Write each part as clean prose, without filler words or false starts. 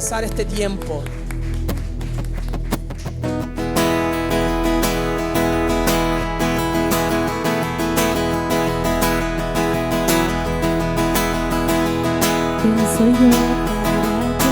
pasar este tiempo. ¿Quién soy yo para ti?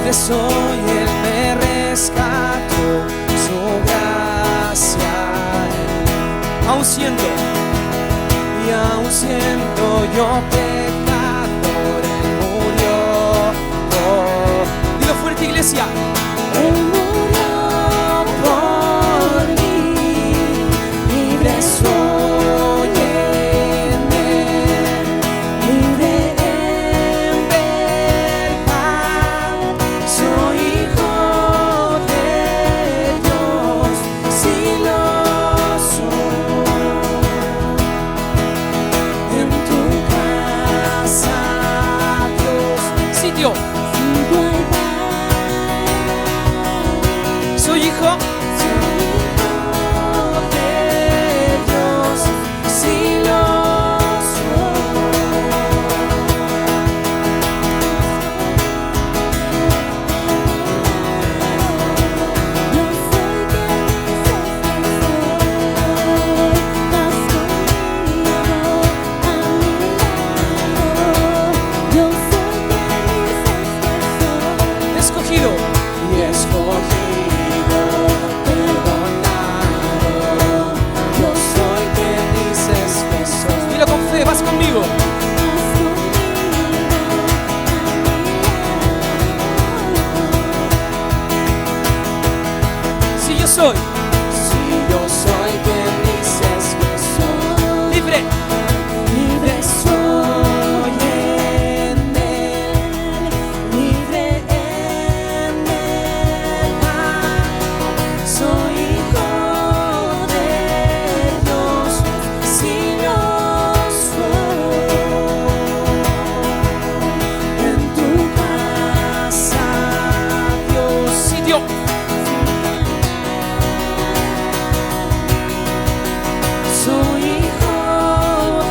Soy, Él me rescató, su gracia, aún siendo yo pecador, Él murió por... Dilo fuerte, iglesia. Él murió por mí, libre soy en Él, libre en verdad. Soy hijo de Dios, si lo soy. En tu casa, Dios, sitio. Soy hijo de Dios, si lo escogido y escogido, perdonado. Yo soy quien dices que soy. Dilo con fe, vas conmigo. Si yo soy quien dices que soy, libre, libre soy en Él, libre en verdad. Soy hijo de Dios, si lo soy. En tu casa, Dios, sitio. Soy hijo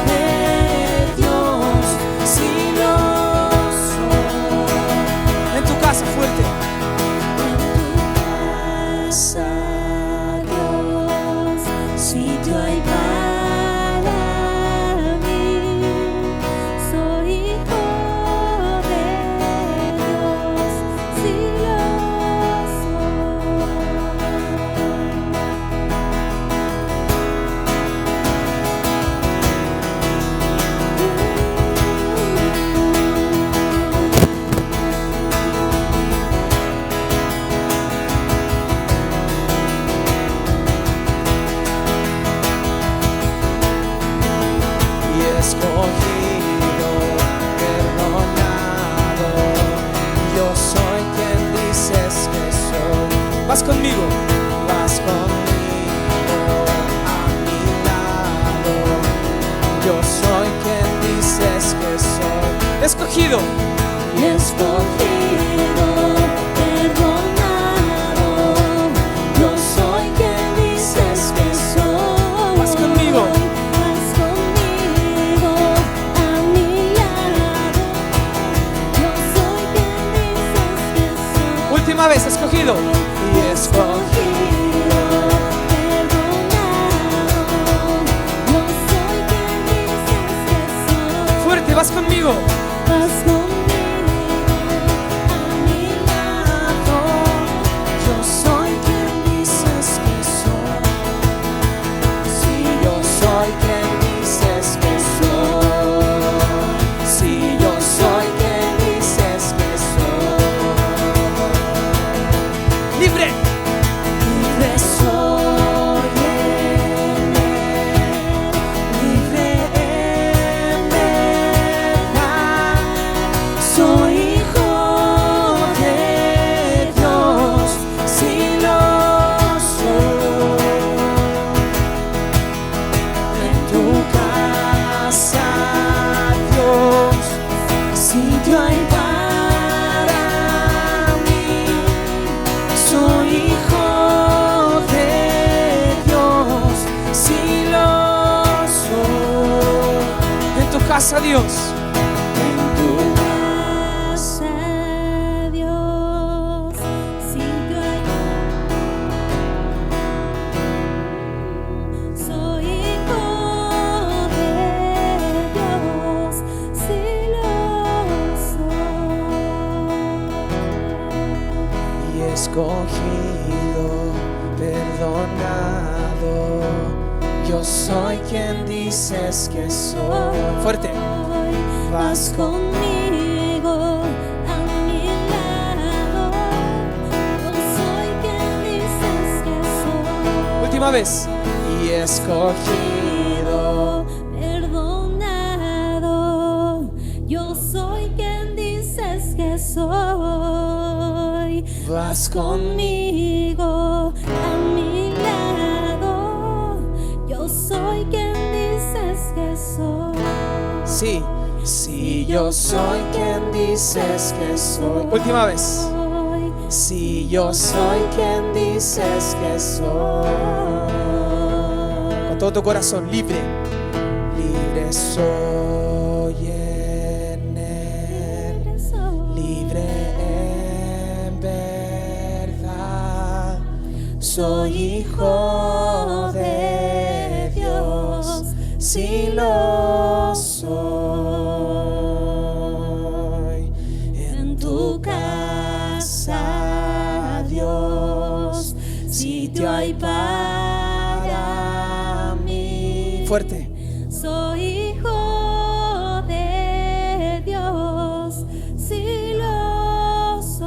de Dios, si lo soy. En tu casa, fuerte. En tu casa, Dios, sitio hay para mí. Soy hijo de Dios, si lo Y escogido, perdonado. Yo soy quien dices que soy. Vas conmigo, vas conmigo a mi lado. Yo soy quien dices que soy. Escogido y escogido, perdonado. Yo soy quien dices que soy. Vas conmigo. Última vez, escogido y escogido, perdonado. Yo soy quien dices que soy. fuerte, vas conmigo. Vas conmigo a mi lado. Yo soy quien dices que soy. Si yo soy quien dices que soy. Si yo soy quien dices que soy. Libre. Libre soy en Él. casa, Dios. En tu casa, Dios, sitio allí. Soy hijo de Dios, sí lo soy. Y escogido, perdonado, yo soy quien dices que soy. Fuerte. Vas conmigo a mi lado. Yo soy quien dices que soy. Última vez. Y escogido, perdonado. Yo soy quien dices que soy. vas Conmigo a mi lado. Yo soy quien dices que soy. Sí, sí, yo soy quien dices que soy. Última vez. Si yo soy quien dices que soy. Con todo tu corazón, libre. Libre soy en él. Libre en verdad. Soy hijo de Dios. Si lo soy. En tu casa, Dios, sitio hay para mí. Fuerte. Soy hijo de Dios, sí lo soy.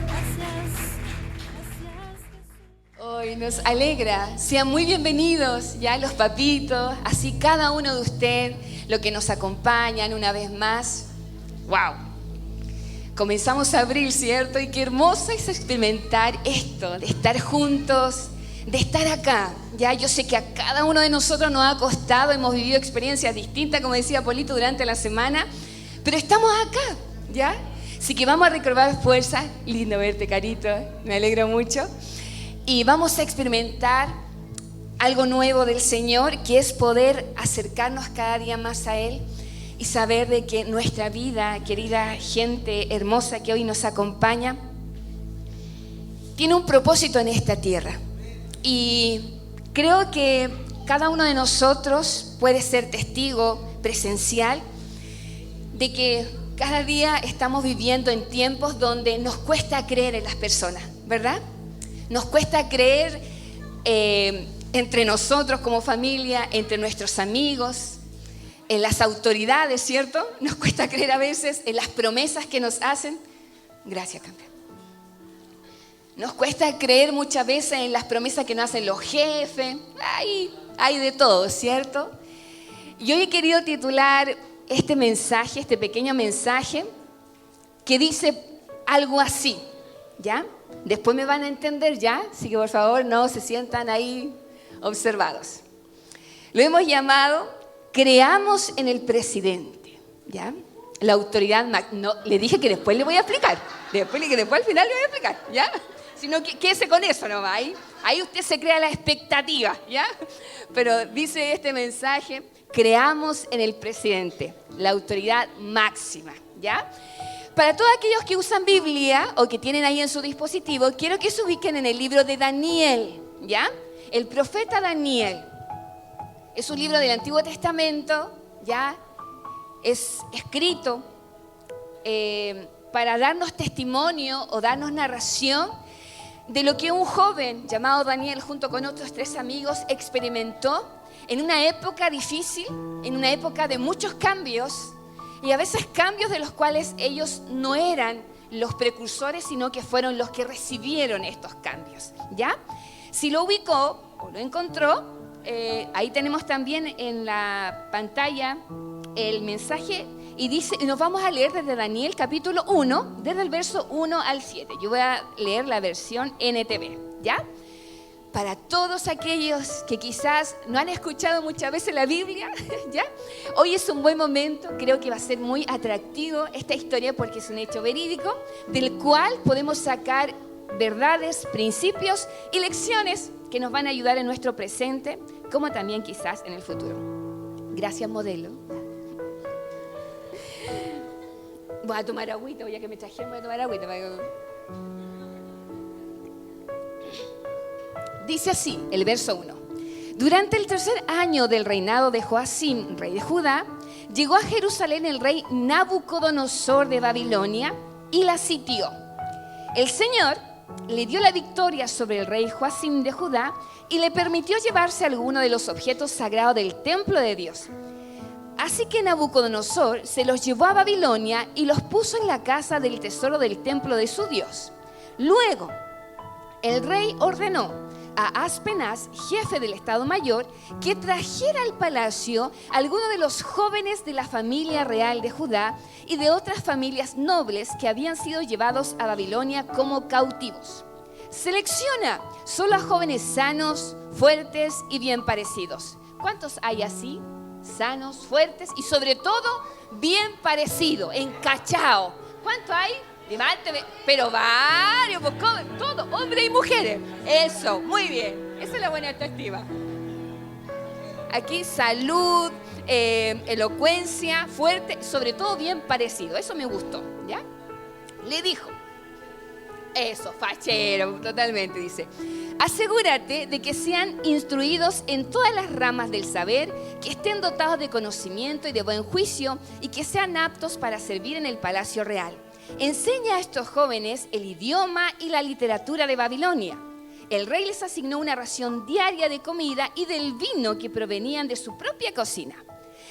Gracias. Hoy nos alegra, sean muy bienvenidos ya los papitos, así cada uno de ustedes, los que nos acompañan una vez más. ¡Wow! Comenzamos abril, ¿cierto? Y qué hermoso es experimentar esto, de estar juntos, de estar acá. Ya yo sé que a cada uno de nosotros nos ha costado, hemos vivido experiencias distintas, como decía Polito, durante la semana, pero estamos acá, ¿ya? Así que vamos a recobrar fuerzas. Lindo verte, Carito, me alegro mucho. Y vamos a experimentar algo nuevo del Señor, que es poder acercarnos cada día más a Él y saber de que nuestra vida, querida gente hermosa que hoy nos acompaña, tiene un propósito en esta tierra. Y creo que cada uno de nosotros puede ser testigo presencial de que cada día estamos viviendo en tiempos donde nos cuesta creer en las personas, ¿verdad? Nos cuesta creer entre nosotros como familia, entre nuestros amigos, en las autoridades, ¿cierto? Nos cuesta creer a veces en las promesas que nos hacen. Gracias, campeón. Nos cuesta creer muchas veces en las promesas que nos hacen los jefes. Hay de todo, ¿cierto? Y hoy he querido titular este mensaje, este pequeño mensaje, que dice algo así, ¿ya? Después me van a entender, ¿ya? Así que por favor no se sientan ahí observados. Lo hemos llamado Creamos en el presidente, ¿ya? La autoridad, no, le dije que después le voy a explicar. Después al final le voy a explicar, ¿ya? Sino que quédese con eso nomás. Ahí usted se crea la expectativa, ¿ya? Pero dice este mensaje, creamos en el presidente, la autoridad máxima, ¿ya? Para todos aquellos que usan Biblia o que tienen ahí en su dispositivo, quiero que se ubiquen en el libro de Daniel, ¿ya? El profeta Daniel. Es un libro del Antiguo Testamento, ¿ya? Es escrito para darnos testimonio o darnos narración de lo que un joven llamado Daniel junto con otros 3 amigos experimentó en una época difícil, en una época de muchos cambios y a veces cambios de los cuales ellos no eran los precursores, sino que fueron los que recibieron estos cambios, ¿ya? Si lo ubicó o lo encontró, ahí tenemos también en la pantalla el mensaje y dice, y nos vamos a leer desde Daniel capítulo 1, desde el verso 1 al 7. Yo voy a leer la versión NTV, ¿ya? Para todos aquellos que quizás no han escuchado muchas veces la Biblia, ¿ya? Hoy es un buen momento, creo que va a ser muy atractivo esta historia porque es un hecho verídico del cual podemos sacar verdades, principios y lecciones que nos van a ayudar en nuestro presente, como también quizás en el futuro. Gracias, modelo. Voy a tomar agüita, ya que me trajeron, voy a tomar agüita. Dice así, el verso 1. Durante el 3er año del reinado de Joacim, rey de Judá, llegó a Jerusalén el rey Nabucodonosor de Babilonia y la sitió. El Señor le dio la victoria sobre el rey Joacim de Judá y le permitió llevarse algunos de los objetos sagrados del templo de Dios. Así que Nabucodonosor se los llevó a Babilonia y los puso en la casa del tesoro del templo de su Dios. Luego, el rey ordenó a Aspenaz, jefe del Estado Mayor, que trajera al palacio a algunos de los jóvenes de la familia real de Judá y de otras familias nobles que habían sido llevados a Babilonia como cautivos. Selecciona solo a jóvenes sanos, fuertes y bien parecidos. ¿Cuántos hay así? Sanos, fuertes y sobre todo bien parecidos, encachados. ¿Cuántos hay? Levánteme, pero varios, todo, hombres y mujeres. Eso, muy bien. Esa es la buena autoestima. Aquí salud, elocuencia, fuerte, sobre todo bien parecido. Eso me gustó, ¿ya? Le dijo, eso, fachero, totalmente, dice. Asegúrate de que sean instruidos en todas las ramas del saber, que estén dotados de conocimiento y de buen juicio y que sean aptos para servir en el palacio real. Enseña a estos jóvenes el idioma y la literatura de Babilonia. El rey les asignó una ración diaria de comida y del vino que provenían de su propia cocina.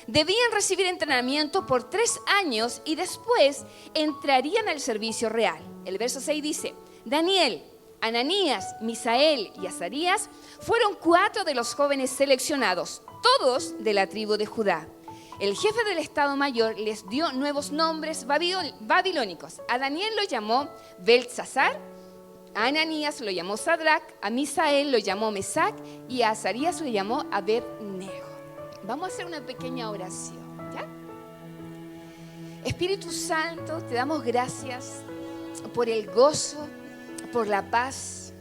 Debían recibir entrenamiento por 3 años y después entrarían al servicio real. El verso 6 dice, Daniel, Ananías, Misael y Azarías fueron 4 de los jóvenes seleccionados, todos de la tribu de Judá. El jefe del Estado Mayor les dio nuevos nombres babilónicos. A Daniel lo llamó Beltsasar, a Ananías lo llamó Sadrac, a Misael lo llamó Mesac y a Azarías lo llamó Abed-nego. Vamos a hacer una pequeña oración, ¿ya? Espíritu Santo, te damos gracias por el gozo, por la paz,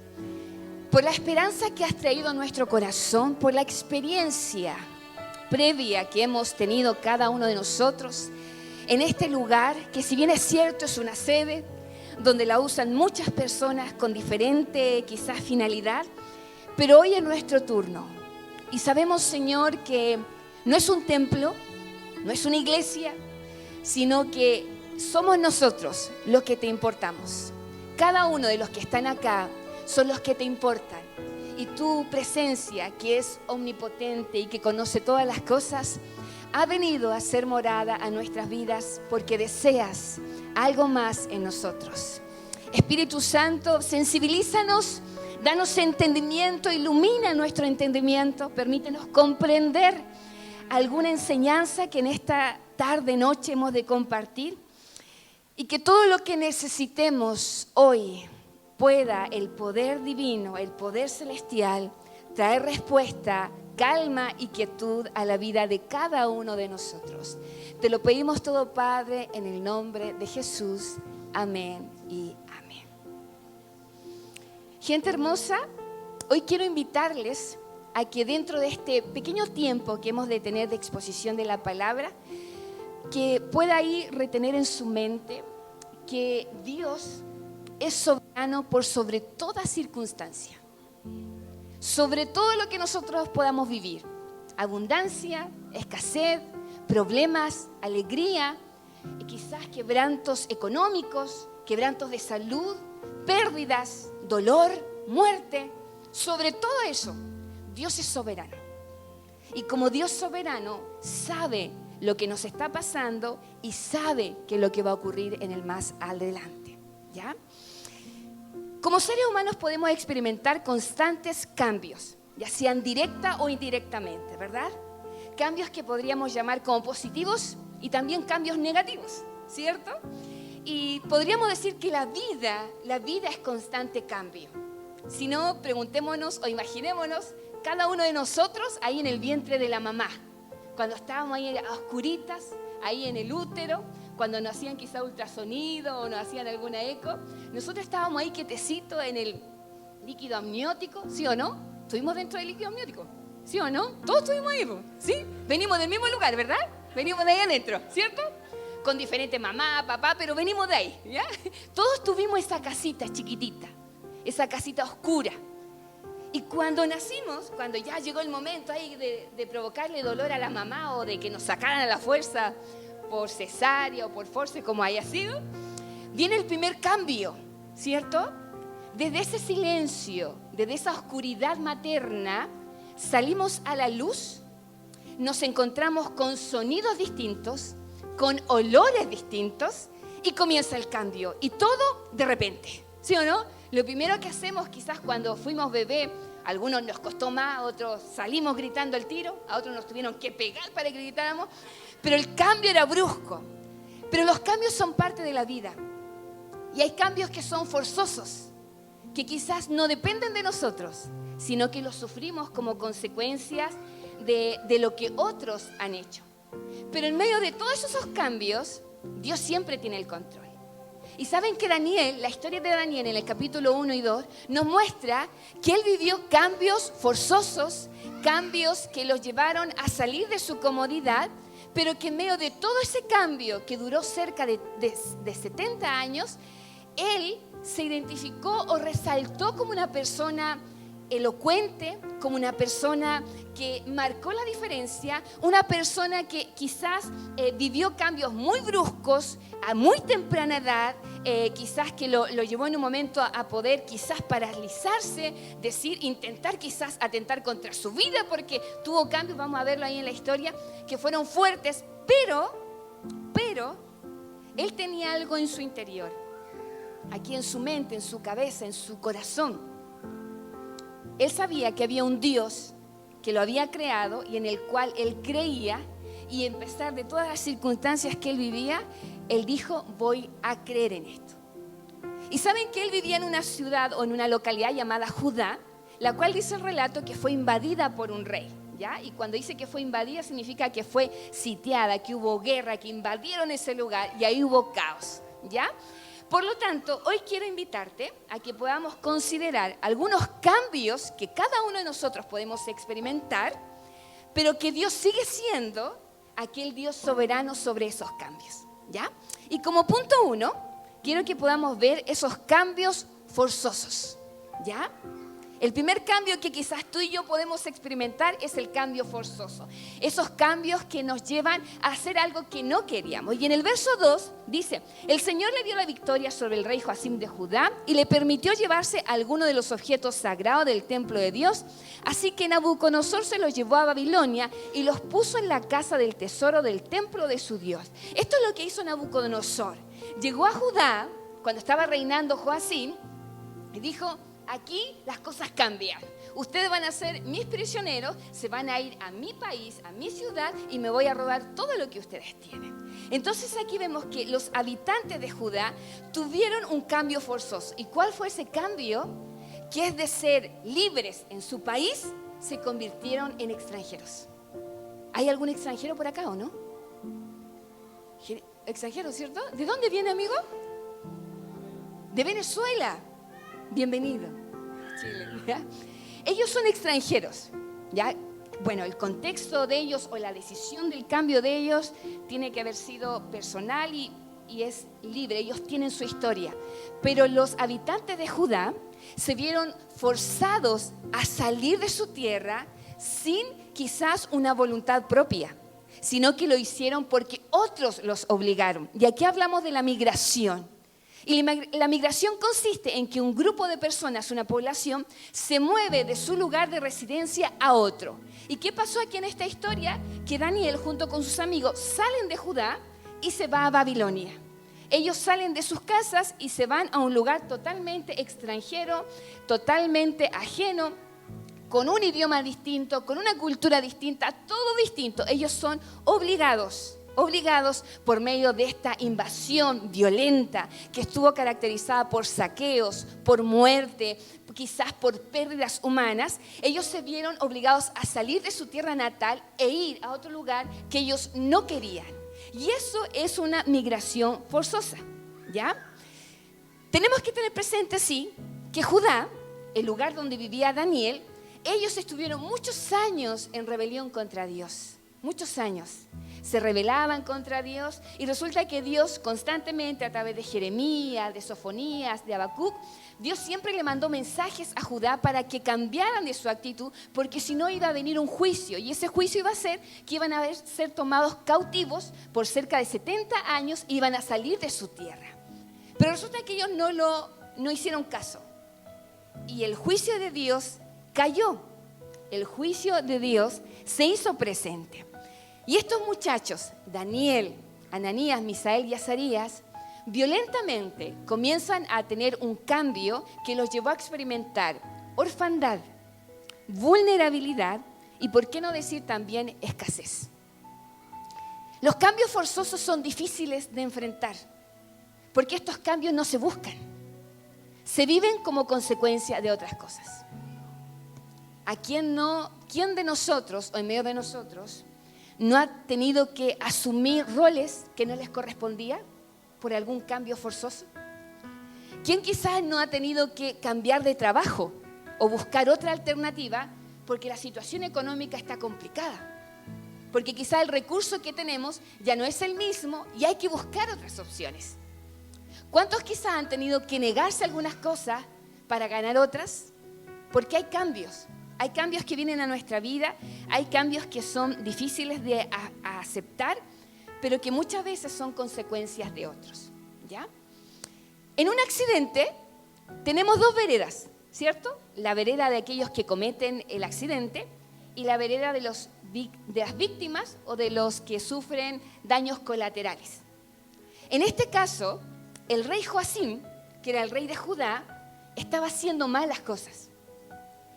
por la esperanza que has traído a nuestro corazón, por la experiencia previa que hemos tenido cada uno de nosotros en este lugar, que si bien es cierto es una sede donde la usan muchas personas con diferente quizás finalidad, pero hoy es nuestro turno y sabemos, Señor, que no es un templo, no es una iglesia, sino que somos nosotros los que te importamos. Cada uno de los que están acá son los que te importan. Y tu presencia, que es omnipotente y que conoce todas las cosas, ha venido a ser morada a nuestras vidas porque deseas algo más en nosotros. Espíritu Santo, sensibilízanos, danos entendimiento, ilumina nuestro entendimiento, permítenos comprender alguna enseñanza que en esta tarde, noche hemos de compartir y que todo lo que necesitemos hoy pueda el poder divino, el poder celestial, traer respuesta, calma y quietud a la vida de cada uno de nosotros. Te lo pedimos todo, Padre, en el nombre de Jesús. Amén y amén. Gente hermosa, hoy quiero invitarles a que dentro de este pequeño tiempo que hemos de tener de exposición de la palabra, que pueda ahí retener en su mente que Dios es soberano por sobre toda circunstancia, sobre todo lo que nosotros podamos vivir, abundancia, escasez, problemas, alegría, y quizás quebrantos económicos, quebrantos de salud, pérdidas, dolor, muerte. Sobre todo eso, Dios es soberano. Y como Dios soberano, sabe lo que nos está pasando y sabe qué es lo que va a ocurrir en el más adelante, ¿ya? Como seres humanos podemos experimentar constantes cambios, ya sean directa o indirectamente, ¿verdad? Cambios que podríamos llamar como positivos y también cambios negativos, ¿cierto? Y podríamos decir que la vida es constante cambio. Si no, preguntémonos o imaginémonos cada uno de nosotros ahí en el vientre de la mamá, cuando estábamos ahí a oscuritas, ahí en el útero, cuando nos hacían quizá ultrasonido o nos hacían alguna eco, nosotros estábamos ahí quietecitos en el líquido amniótico, ¿sí o no? estuvimos dentro del líquido amniótico, ¿sí o no? Todos estuvimos ahí, ¿sí? Venimos del mismo lugar, ¿verdad? Venimos de ahí adentro, ¿cierto? Con diferente mamá, papá, pero venimos de ahí, ¿ya? Todos tuvimos esa casita chiquitita, esa casita oscura. Y cuando nacimos, cuando ya llegó el momento ahí de provocarle dolor a la mamá o de que nos sacaran a la fuerza por cesárea o por force, como haya sido, viene el primer cambio, ¿cierto? Desde ese silencio, desde esa oscuridad materna, salimos a la luz, nos encontramos con sonidos distintos, con olores distintos y comienza el cambio. Y todo de repente, ¿sí o no? Lo primero que hacemos quizás cuando fuimos bebé, a algunos nos costó más, a otros salimos gritando al tiro, a otros nos tuvieron que pegar para que gritáramos, pero el cambio era brusco. Pero los cambios son parte de la vida y hay cambios que son forzosos, que quizás no dependen de nosotros, sino que los sufrimos como consecuencias de lo que otros han hecho. Pero en medio de todos esos cambios, Dios siempre tiene el control. Y saben que Daniel, la historia de Daniel en el capítulo 1 y 2, nos muestra que él vivió cambios forzosos, cambios que los llevaron a salir de su comodidad, pero que en medio de todo ese cambio que duró cerca de 70 años, él se identificó o resaltó como una persona elocuente, como una persona que marcó la diferencia, una persona que quizás vivió cambios muy bruscos a muy temprana edad, quizás que lo llevó en un momento a poder quizás paralizarse, intentar quizás atentar contra su vida porque tuvo cambios, vamos a verlo ahí en la historia, que fueron fuertes, pero él tenía algo en su interior, aquí en su mente, en su cabeza, en su corazón. Él sabía que había un Dios que lo había creado y en el cual él creía, y a pesar de todas las circunstancias que él vivía, él dijo, voy a creer en esto. Y saben que él vivía en una ciudad o en una localidad llamada Judá, la cual dice el relato que fue invadida por un rey, ¿ya? Y cuando dice que fue invadida significa que fue sitiada, que hubo guerra, que invadieron ese lugar y ahí hubo caos, ¿ya? Por lo tanto, hoy quiero invitarte a que podamos considerar algunos cambios que cada uno de nosotros podemos experimentar, pero que Dios sigue siendo aquel Dios soberano sobre esos cambios, ¿ya? Y como punto 1, quiero que podamos ver esos cambios forzosos, ¿ya? El primer cambio que quizás tú y yo podemos experimentar es el cambio forzoso. Esos cambios que nos llevan a hacer algo que no queríamos. Y en el verso 2 dice, el Señor le dio la victoria sobre el rey Joacim de Judá y le permitió llevarse algunos de los objetos sagrados del templo de Dios. Así que Nabucodonosor se los llevó a Babilonia y los puso en la casa del tesoro del templo de su Dios. Esto es lo que hizo Nabucodonosor. Llegó a Judá cuando estaba reinando Joacim y dijo, aquí las cosas cambian. Ustedes van a ser mis prisioneros, se van a ir a mi país, a mi ciudad y me voy a robar todo lo que ustedes tienen. Entonces aquí vemos que los habitantes de Judá tuvieron un cambio forzoso. ¿Y cuál fue ese cambio? Que es de ser libres en su país, se convirtieron en extranjeros. ¿Hay algún extranjero por acá o no? Extranjero, ¿cierto? ¿De dónde viene, amigo? De Venezuela. Bienvenido. Chile, ¿ya? Ellos son extranjeros, ¿ya? Bueno, el contexto de ellos o la decisión del cambio de ellos tiene que haber sido personal y es libre. Ellos tienen su historia. Pero los habitantes de Judá se vieron forzados a salir de su tierra sin quizás una voluntad propia, sino que lo hicieron porque otros los obligaron. Y aquí hablamos de la migración. Y la migración consiste en que un grupo de personas, una población, se mueve de su lugar de residencia a otro. ¿Y qué pasó aquí en esta historia? Que Daniel junto con sus amigos salen de Judá y se va a Babilonia. Ellos salen de sus casas y se van a un lugar totalmente extranjero, totalmente ajeno, con un idioma distinto, con una cultura distinta, todo distinto. Ellos son obligados por medio de esta invasión violenta que estuvo caracterizada por saqueos, por muerte, quizás por pérdidas humanas. Ellos se vieron obligados a salir de su tierra natal e ir a otro lugar que ellos no querían. Y eso es una migración forzosa, ¿ya? Tenemos que tener presente, sí, que Judá, el lugar donde vivía Daniel, ellos estuvieron muchos años en rebelión contra Dios, muchos años. Se rebelaban contra Dios y resulta que Dios constantemente a través de Jeremías, de Sofonías, de Habacuc, Dios siempre le mandó mensajes a Judá para que cambiaran de su actitud, porque si no iba a venir un juicio y ese juicio iba a ser que iban a ser tomados cautivos por cerca de 70 años y iban a salir de su tierra. Pero resulta que ellos no hicieron caso y el juicio de Dios cayó, el juicio de Dios se hizo presente. Y estos muchachos, Daniel, Ananías, Misael y Azarías, violentamente comienzan a tener un cambio que los llevó a experimentar orfandad, vulnerabilidad y, por qué no decir también, escasez. Los cambios forzosos son difíciles de enfrentar, porque estos cambios no se buscan, se viven como consecuencia de otras cosas. ¿Quién de nosotros o en medio de nosotros no ha tenido que asumir roles que no les correspondía por algún cambio forzoso? ¿Quién quizás no ha tenido que cambiar de trabajo o buscar otra alternativa porque la situación económica está complicada? Porque quizás el recurso que tenemos ya no es el mismo y hay que buscar otras opciones. ¿Cuántos quizás han tenido que negarse algunas cosas para ganar otras? Porque hay cambios. Hay cambios que vienen a nuestra vida, hay cambios que son difíciles de aceptar, pero que muchas veces son consecuencias de otros, ¿ya? En un accidente tenemos dos veredas, ¿cierto? La vereda de aquellos que cometen el accidente y la vereda de las víctimas o de los que sufren daños colaterales. En este caso, el rey Joacim, que era el rey de Judá, estaba haciendo mal las cosas.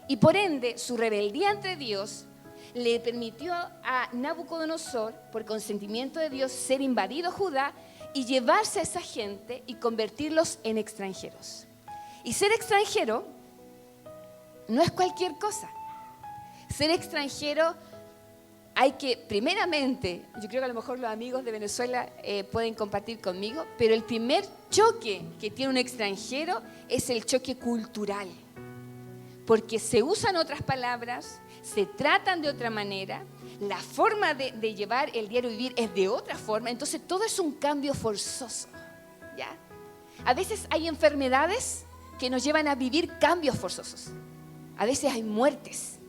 Y por ende, su rebeldía ante Dios le permitió a Nabucodonosor, por consentimiento de Dios, ser invadido Judá y llevarse a esa gente y convertirlos en extranjeros. Y ser extranjero no es cualquier cosa. Ser extranjero hay que, primeramente, yo creo que a lo mejor los amigos de Venezuela pueden compartir conmigo, pero el primer choque que tiene un extranjero es el choque cultural. Porque se usan otras palabras, se tratan de otra manera, la forma de llevar el diario vivir es de otra forma, entonces todo es un cambio forzoso, ¿ya? A veces hay enfermedades que nos llevan a vivir cambios forzosos, a veces hay muertes,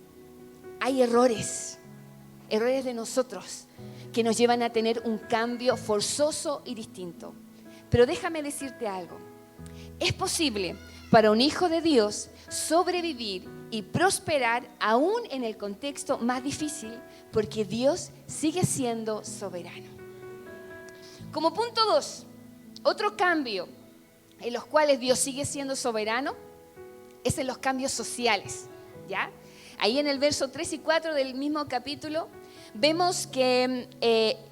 hay errores de nosotros que nos llevan a tener un cambio forzoso y distinto. Pero déjame decirte algo, es posible para un hijo de Dios sobrevivir y prosperar aún en el contexto más difícil, porque Dios sigue siendo soberano. Como punto 2, otro cambio en los cuales Dios sigue siendo soberano es en los cambios sociales, ¿ya? Ahí en el verso 3 y 4 del mismo capítulo vemos que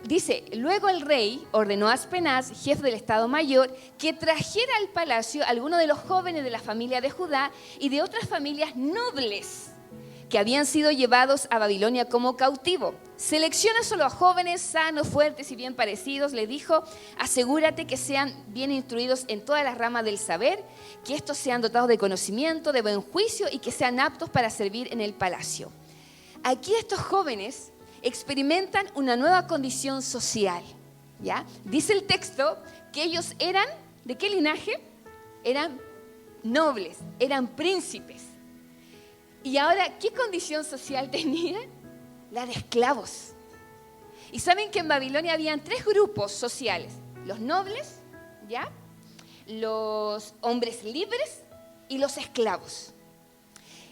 dice, luego el rey ordenó a Aspenaz, jefe del Estado Mayor, que trajera al palacio a algunos de los jóvenes de la familia de Judá y de otras familias nobles que habían sido llevados a Babilonia como cautivo. Selecciona solo a jóvenes sanos, fuertes y bien parecidos, le dijo, asegúrate que sean bien instruidos en todas las ramas del saber, que estos sean dotados de conocimiento, de buen juicio y que sean aptos para servir en el palacio. Aquí estos jóvenes experimentan una nueva condición social, ¿ya? Dice el texto que ellos eran, ¿de qué linaje? Eran nobles, eran príncipes. Y ahora, ¿qué condición social tenían? La de esclavos. Y saben que en Babilonia habían 3 grupos sociales: los nobles, ¿ya? Los hombres libres y los esclavos.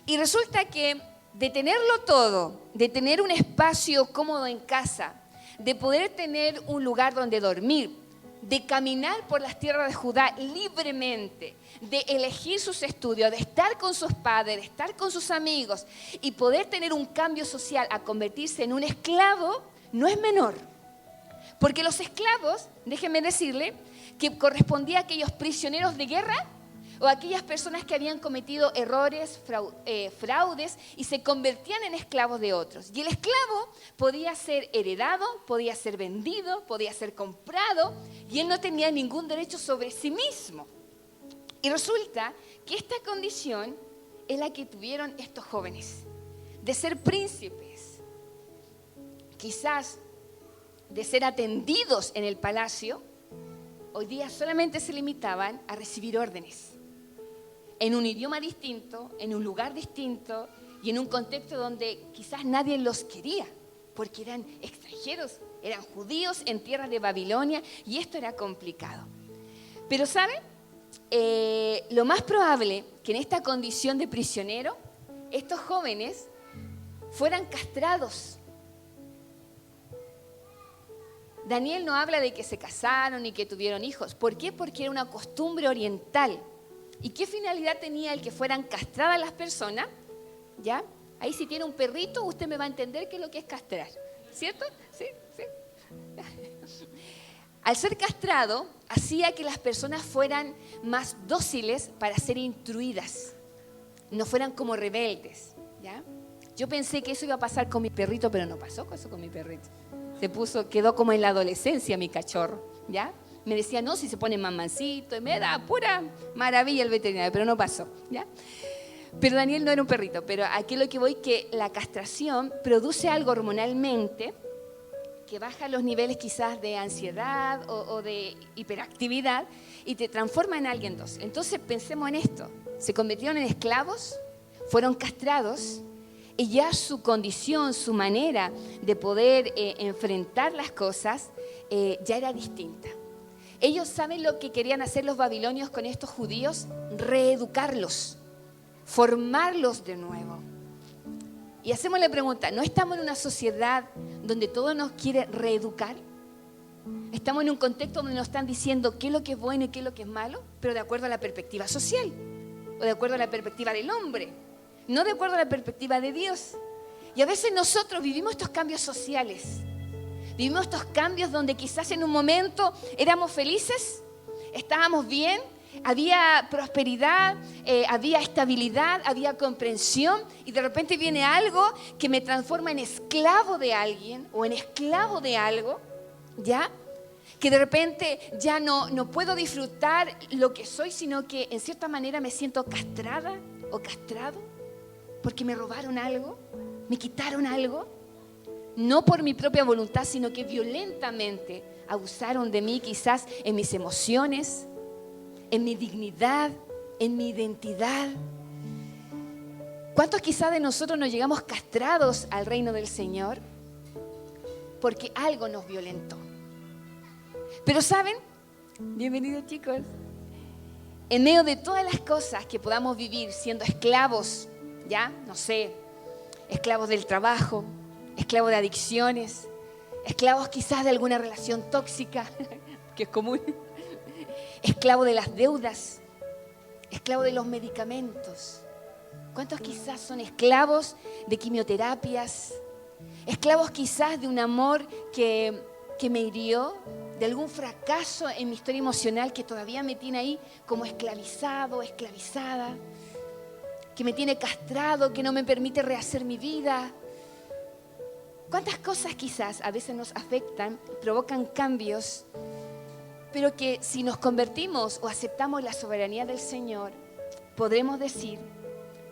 Y resulta que de tenerlo todo, de tener un espacio cómodo en casa, de poder tener un lugar donde dormir, de caminar por las tierras de Judá libremente, de elegir sus estudios, de estar con sus padres, de estar con sus amigos y poder tener un cambio social a convertirse en un esclavo, no es menor. Porque los esclavos, déjenme decirle, que correspondía a aquellos prisioneros de guerra o a aquellas personas que habían cometido errores, fraudes y se convertían en esclavos de otros. Y el esclavo podía ser heredado, podía ser vendido, podía ser comprado y él no tenía ningún derecho sobre sí mismo. Y resulta que esta condición es la que tuvieron estos jóvenes. de ser príncipes, quizás de ser atendidos en el palacio, hoy día solamente se limitaban a recibir órdenes en un idioma distinto, en un lugar distinto y en un contexto donde quizás nadie los quería, porque eran extranjeros, eran judíos en tierra de Babilonia y esto era complicado. Pero ¿saben? Lo más probable que en esta condición de prisionero, estos jóvenes fueran castrados. Daniel no habla de que se casaron y que tuvieron hijos. ¿Por qué? Porque era una costumbre oriental. ¿Y qué finalidad tenía el que fueran castradas las personas? ¿Ya? Ahí si tiene un perrito, usted me va a entender qué es lo que es castrar. ¿Cierto? Sí, sí. Al ser castrado, hacía que las personas fueran más dóciles para ser instruidas. No fueran como rebeldes. ¿Ya? Yo pensé que eso iba a pasar con mi perrito, pero no pasó eso con mi perrito. Quedó como en la adolescencia mi cachorro, ¿ya? Me decía, no, si se pone más mansito, y me da pura maravilla el veterinario, pero no pasó, ¿ya? Pero Daniel no era un perrito, pero aquí lo que voy, que la castración produce algo hormonalmente que baja los niveles quizás de ansiedad o de hiperactividad y te transforma en alguien dócil. Entonces pensemos en esto, se convirtieron en esclavos, fueron castrados, y ya su condición, su manera de poder enfrentar las cosas ya era distinta. Ellos saben lo que querían hacer los babilonios con estos judíos, reeducarlos, formarlos de nuevo. Y hacemos la pregunta, ¿no estamos en una sociedad donde todo nos quiere reeducar? Estamos en un contexto donde nos están diciendo qué es lo que es bueno y qué es lo que es malo, pero de acuerdo a la perspectiva social o de acuerdo a la perspectiva del hombre. No de acuerdo a la perspectiva de Dios. Y a veces nosotros vivimos estos cambios sociales. Vivimos estos cambios donde quizás en un momento éramos felices, estábamos bien, había prosperidad, había estabilidad, había comprensión y de repente viene algo que me transforma en esclavo de alguien o en esclavo de algo, ¿ya? Que de repente ya no puedo disfrutar lo que soy, sino que en cierta manera me siento castrada o castrado. Porque me robaron algo, me quitaron algo, no por mi propia voluntad, sino que violentamente abusaron de mí quizás en mis emociones, en mi dignidad, en mi identidad. ¿Cuántos quizás de nosotros nos llegamos castrados al reino del Señor? Porque algo nos violentó. Pero ¿saben? Bienvenidos chicos. En medio de todas las cosas que podamos vivir siendo esclavos, ¿ya? No sé, esclavos del trabajo, esclavos de adicciones, esclavos quizás de alguna relación tóxica, que es común, esclavos de las deudas, esclavos de los medicamentos. ¿Cuántos quizás son esclavos de quimioterapias? Esclavos quizás de un amor que me hirió, de algún fracaso en mi historia emocional que todavía me tiene ahí como esclavizado, esclavizada, que me tiene castrado, que no me permite rehacer mi vida. ¿Cuántas cosas quizás a veces nos afectan, provocan cambios, pero que si nos convertimos o aceptamos la soberanía del Señor, podremos decir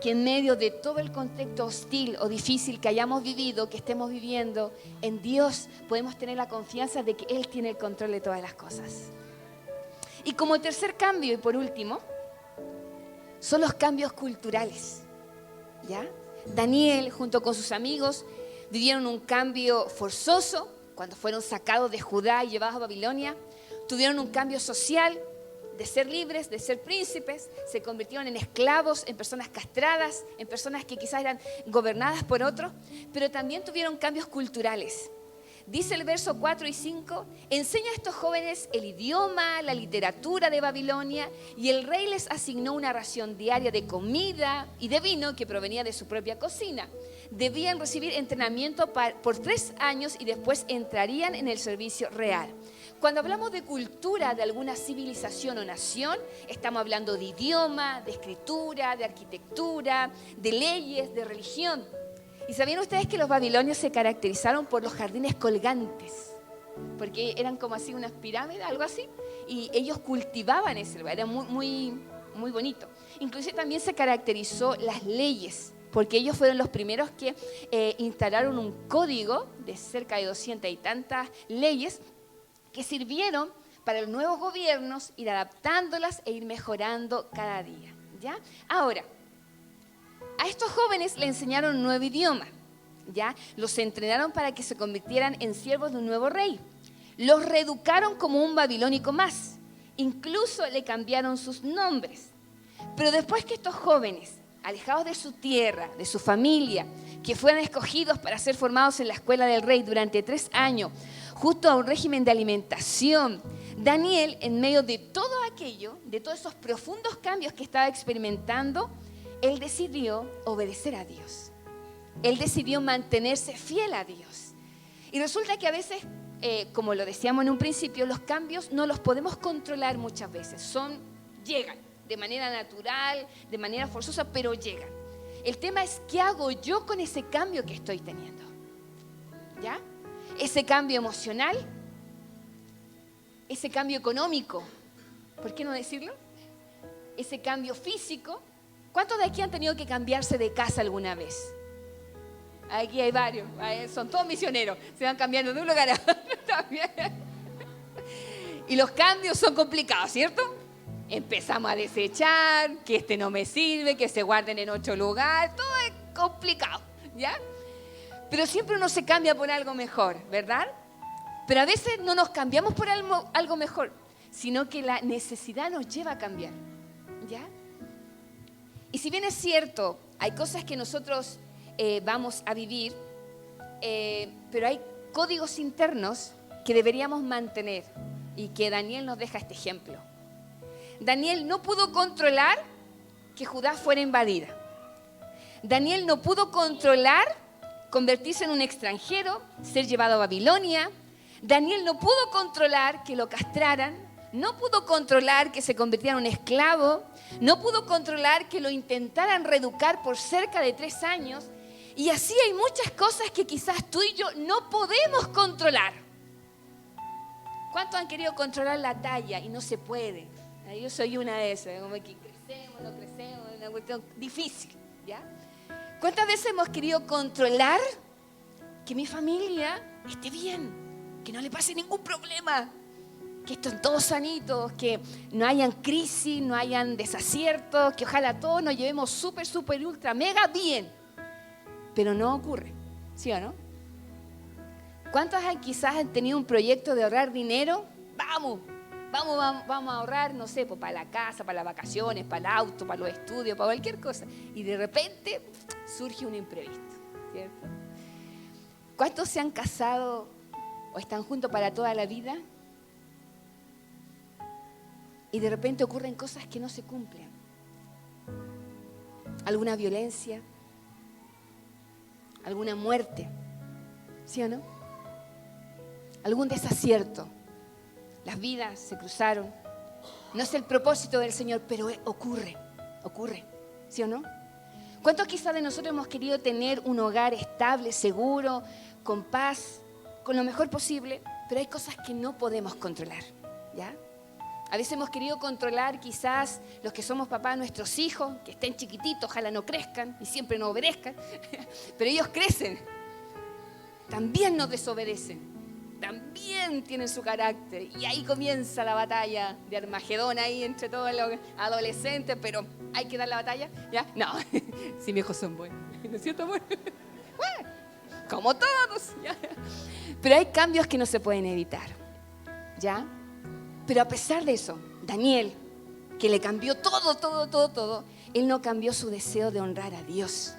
que en medio de todo el contexto hostil o difícil que hayamos vivido, que estemos viviendo, en Dios podemos tener la confianza de que Él tiene el control de todas las cosas. Y como tercer cambio y por último, son los cambios culturales, ¿ya? Daniel junto con sus amigos vivieron un cambio forzoso cuando fueron sacados de Judá y llevados a Babilonia. Tuvieron un cambio social de ser libres, de ser príncipes, se convirtieron en esclavos, en personas castradas, en personas que quizás eran gobernadas por otros, pero también tuvieron cambios culturales. Dice el verso 4 y 5, enseña a estos jóvenes el idioma, la literatura de Babilonia, y el rey les asignó una ración diaria de comida y de vino que provenía de su propia cocina. Debían recibir entrenamiento por 3 años y después entrarían en el servicio real. Cuando hablamos de cultura de alguna civilización o nación, estamos hablando de idioma, de escritura, de arquitectura, de leyes, de religión. ¿Y sabían ustedes que los babilonios se caracterizaron por los jardines colgantes? Porque eran como así unas pirámides, algo así, y ellos cultivaban ese lugar, era muy bonito. Inclusive también se caracterizó las leyes porque ellos fueron los primeros que instalaron un código de cerca de 200 y tantas leyes que sirvieron para los nuevos gobiernos ir adaptándolas e ir mejorando cada día, ¿ya? Ahora, a estos jóvenes le enseñaron un nuevo idioma, ¿ya? Los entrenaron para que se convirtieran en siervos de un nuevo rey. Los reeducaron como un babilónico más. Incluso le cambiaron sus nombres. Pero después que estos jóvenes, alejados de su tierra, de su familia, que fueran escogidos para ser formados en la escuela del rey durante 3 años, justo a un régimen de alimentación, Daniel, en medio de todo aquello, de todos esos profundos cambios que estaba experimentando, él decidió obedecer a Dios. Él decidió mantenerse fiel a Dios. Y resulta que a veces, como lo decíamos en un principio, los cambios no los podemos controlar muchas veces. Llegan de manera natural, de manera forzosa, pero llegan. El tema es qué hago yo con ese cambio que estoy teniendo. ¿Ya? Ese cambio emocional, ese cambio económico, ¿por qué no decirlo? Ese cambio físico. ¿Cuántos de aquí han tenido que cambiarse de casa alguna vez? Aquí hay varios, son todos misioneros, se van cambiando de un lugar a otro también. Y los cambios son complicados, ¿cierto? Empezamos a desechar, que este no me sirve, que se guarden en otro lugar, todo es complicado, ¿ya? Pero siempre uno se cambia por algo mejor, ¿verdad? Pero a veces no nos cambiamos por algo mejor, sino que la necesidad nos lleva a cambiar, ¿ya? Y si bien es cierto, hay cosas que nosotros vamos a vivir, pero hay códigos internos que deberíamos mantener y que Daniel nos deja este ejemplo. Daniel no pudo controlar que Judá fuera invadida. Daniel no pudo controlar convertirse en un extranjero, ser llevado a Babilonia. Daniel no pudo controlar que lo castraran, no pudo controlar que se convirtiera en un esclavo, no pudo controlar que lo intentaran reeducar por cerca de 3 años. Y así hay muchas cosas que quizás tú y yo no podemos controlar. ¿Cuántos han querido controlar la talla y no se puede? Yo soy una de esas, como que crecemos, no crecemos, es una cuestión difícil, ¿ya? ¿Cuántas veces hemos querido controlar que mi familia esté bien, que no le pase ningún problema, que estén todos sanitos, que no hayan crisis, no hayan desaciertos, que ojalá todos nos llevemos súper, súper, ultra, mega bien? Pero no ocurre, ¿sí o no? ¿Cuántos quizás han tenido un proyecto de ahorrar dinero? Vamos a ahorrar, no sé, pues para la casa, para las vacaciones, para el auto, para los estudios, para cualquier cosa. Y de repente surge un imprevisto, ¿cierto? ¿Cuántos se han casado o están juntos para toda la vida? Y de repente ocurren cosas que no se cumplen. Alguna violencia, alguna muerte, ¿sí o no? Algún desacierto. Las vidas se cruzaron. No es el propósito del Señor, pero ocurre, ¿sí o no? ¿Cuántos quizás de nosotros hemos querido tener un hogar estable, seguro, con paz, con lo mejor posible? Pero hay cosas que no podemos controlar, ¿ya? A veces hemos querido controlar quizás los que somos papás, nuestros hijos, que estén chiquititos, ojalá no crezcan y siempre nos obedezcan, pero ellos crecen, también nos desobedecen. También tienen su carácter y ahí comienza la batalla de Armagedón ahí entre todos los adolescentes, pero hay que dar la batalla, ¿ya? No, si mis hijos son buenos, ¿no es cierto, amor? Bueno, como todos, ¿ya? Pero hay cambios que no se pueden evitar, ¿ya? Pero a pesar de eso, Daniel, que le cambió todo, él no cambió su deseo de honrar a Dios.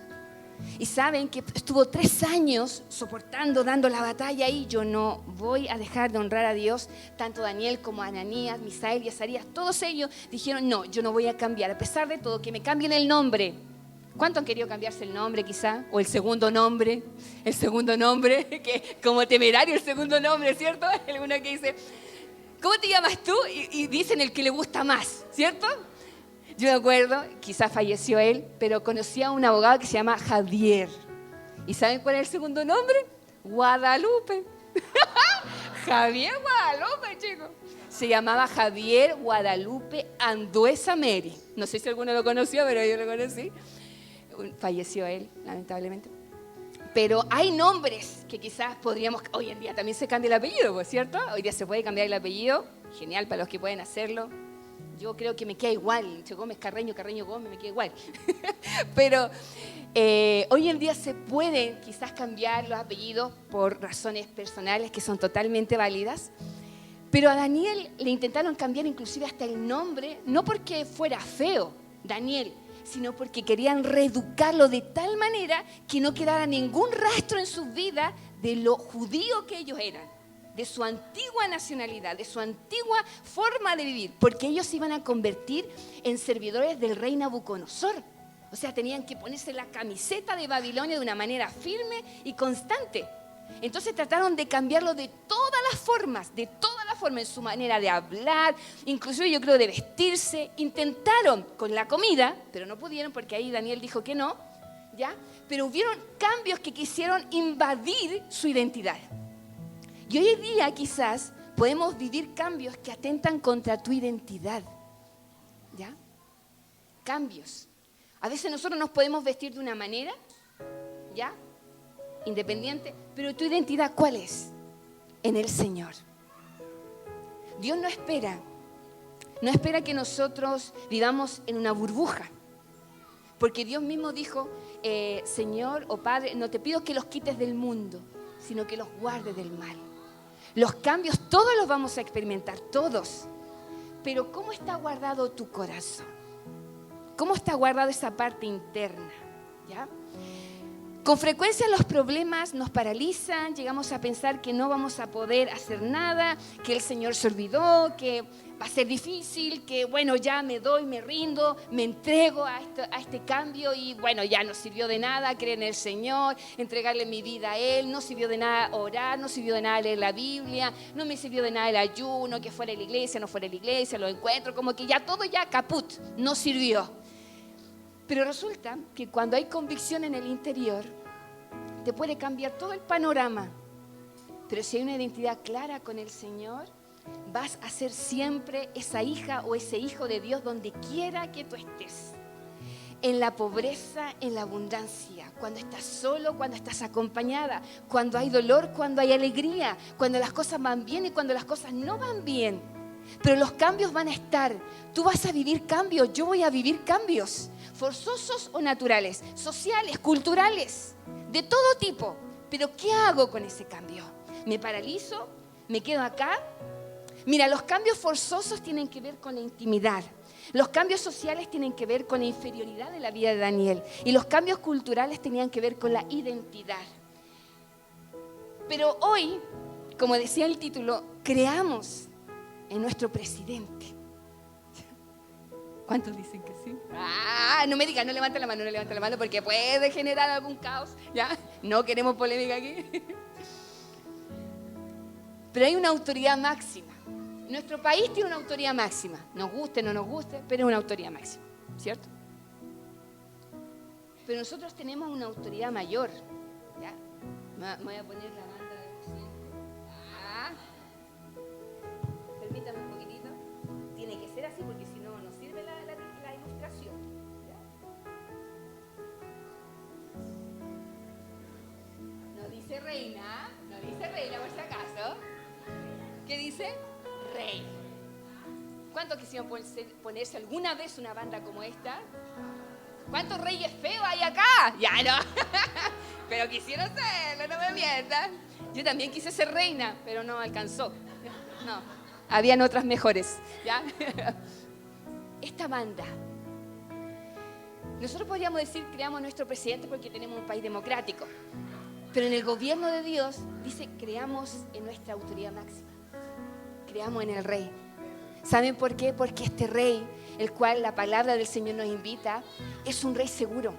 Y saben que estuvo 3 años soportando, dando la batalla ahí. Yo no voy a dejar de honrar a Dios. Tanto Daniel como Ananías, Misael y Azarías, todos ellos dijeron, no, yo no voy a cambiar. A pesar de todo, que me cambien el nombre. ¿Cuántos han querido cambiarse el nombre quizá? O el segundo nombre, que como temerario el segundo nombre, ¿cierto? Alguna que dice, ¿cómo te llamas tú? Y dicen el que le gusta más, ¿cierto? Yo me acuerdo, quizás falleció él, pero conocí a un abogado que se llama Javier. ¿Y saben cuál es el segundo nombre? Guadalupe. Javier Guadalupe, chicos. Se llamaba Javier Guadalupe Andueza Meri. No sé si alguno lo conoció, pero yo lo conocí. falleció él, lamentablemente. Pero hay nombres que quizás podríamos, hoy en día también se cambia el apellido, ¿cierto? Hoy día se puede cambiar el apellido, genial para los que pueden hacerlo. Yo creo que me queda igual, Gómez Carreño, Carreño Gómez, me queda igual. Pero hoy en día se pueden quizás cambiar los apellidos por razones personales que son totalmente válidas. Pero a Daniel le intentaron cambiar inclusive hasta el nombre, no porque fuera feo, Daniel, sino porque querían reeducarlo de tal manera que no quedara ningún rastro en su vida de lo judío que ellos eran, de su antigua nacionalidad, de su antigua forma de vivir, porque ellos se iban a convertir en servidores del rey Nabucodonosor. O sea, tenían que ponerse la camiseta de Babilonia de una manera firme y constante. Entonces trataron de cambiarlo de todas las formas, en su manera de hablar, inclusive yo creo de vestirse. Intentaron con la comida, pero no pudieron porque ahí Daniel dijo que no, ¿ya? Pero hubieron cambios que quisieron invadir su identidad. Y hoy en día quizás podemos vivir cambios que atentan contra tu identidad, ¿ya? Cambios. A veces nosotros nos podemos vestir de una manera, ¿ya? Independiente, pero tu identidad, ¿cuál es? En el Señor. Dios no espera que nosotros vivamos en una burbuja, porque Dios mismo dijo, Señor o Padre, no te pido que los quites del mundo, sino que los guardes del mal. Los cambios todos los vamos a experimentar, todos, pero ¿cómo está guardado tu corazón? ¿Cómo está guardada esa parte interna? ¿Ya? Con frecuencia los problemas nos paralizan, llegamos a pensar que no vamos a poder hacer nada, que el Señor se olvidó, que va a ser difícil, que bueno, ya me doy, me rindo, me entrego a este cambio y bueno, ya no sirvió de nada creer en el Señor, entregarle mi vida a Él, no sirvió de nada orar, no sirvió de nada leer la Biblia, no me sirvió de nada el ayuno, que fuera a la iglesia, no fuera a la iglesia, los encuentros, como que ya todo ya caput, no sirvió. Pero resulta que cuando hay convicción en el interior, te puede cambiar todo el panorama. Pero si hay una identidad clara con el Señor, vas a ser siempre esa hija o ese hijo de Dios donde quiera que tú estés. En la pobreza, en la abundancia, cuando estás solo, cuando estás acompañada, cuando hay dolor, cuando hay alegría, cuando las cosas van bien y cuando las cosas no van bien. Pero los cambios van a estar. Tú vas a vivir cambios, yo voy a vivir cambios. Forzosos o naturales, sociales, culturales, de todo tipo. Pero ¿qué hago con ese cambio? ¿Me paralizo? ¿Me quedo acá? Mira, los cambios forzosos tienen que ver con la intimidad. Los cambios sociales tienen que ver con la inferioridad de la vida de Daniel. Y los cambios culturales tenían que ver con la identidad. Pero hoy, como decía el título, creamos en nuestro presidente. ¿Cuántos dicen que sí? No me digan, no levanten la mano porque puede generar algún caos, ¿ya? No queremos polémica aquí. Pero hay una autoridad máxima. Nuestro país tiene una autoridad máxima. Nos guste, no nos guste, pero es una autoridad máxima, ¿cierto? Pero nosotros tenemos una autoridad mayor, ¿ya? Me voy a poner la banda de presidente. Permítame un poquitito. Tiene que ser así porque si no, no sirve la ilustración. ¿Ya? No dice reina por si acaso. ¿Qué dice? Rey. ¿Cuántos quisieron ponerse alguna vez una banda como esta? ¿Cuántos reyes feos hay acá? Ya no. Pero quisieron serlo, no me mientan. Yo también quise ser reina, pero no alcanzó. No, habían otras mejores, ¿ya? Esta banda. Nosotros podríamos decir creamos nuestro presidente porque tenemos un país democrático. Pero en el gobierno de Dios dice creamos en nuestra autoridad máxima. Creamos en el rey. ¿Saben por qué? Porque este rey, el cual la palabra del Señor nos invita, es un rey seguro.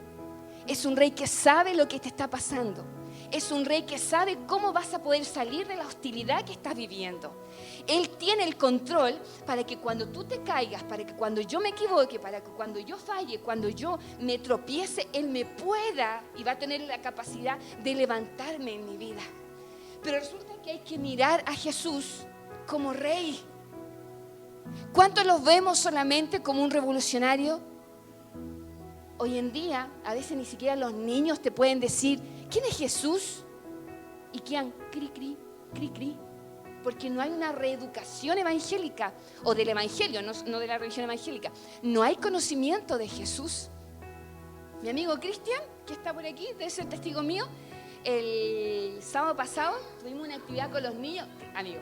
Es un rey que sabe lo que te está pasando. Es un rey que sabe cómo vas a poder salir de la hostilidad que estás viviendo. Él tiene el control para que cuando tú te caigas, para que cuando yo me equivoque, para que cuando yo falle, cuando yo me tropiece, Él me pueda y va a tener la capacidad de levantarme en mi vida. Pero resulta que hay que mirar a Jesús como rey. ¿Cuántos los vemos solamente como un revolucionario? hoy en día, a veces ni siquiera los niños te pueden decir, ¿quién es Jesús? Y quedan cri, cri, cri, cri. Porque no hay una reeducación evangélica, o del evangelio, no de la religión evangélica. No hay conocimiento de Jesús. Mi amigo Cristian, que está por aquí, debe ser testigo mío, el sábado pasado tuvimos una actividad con los niños, amigo.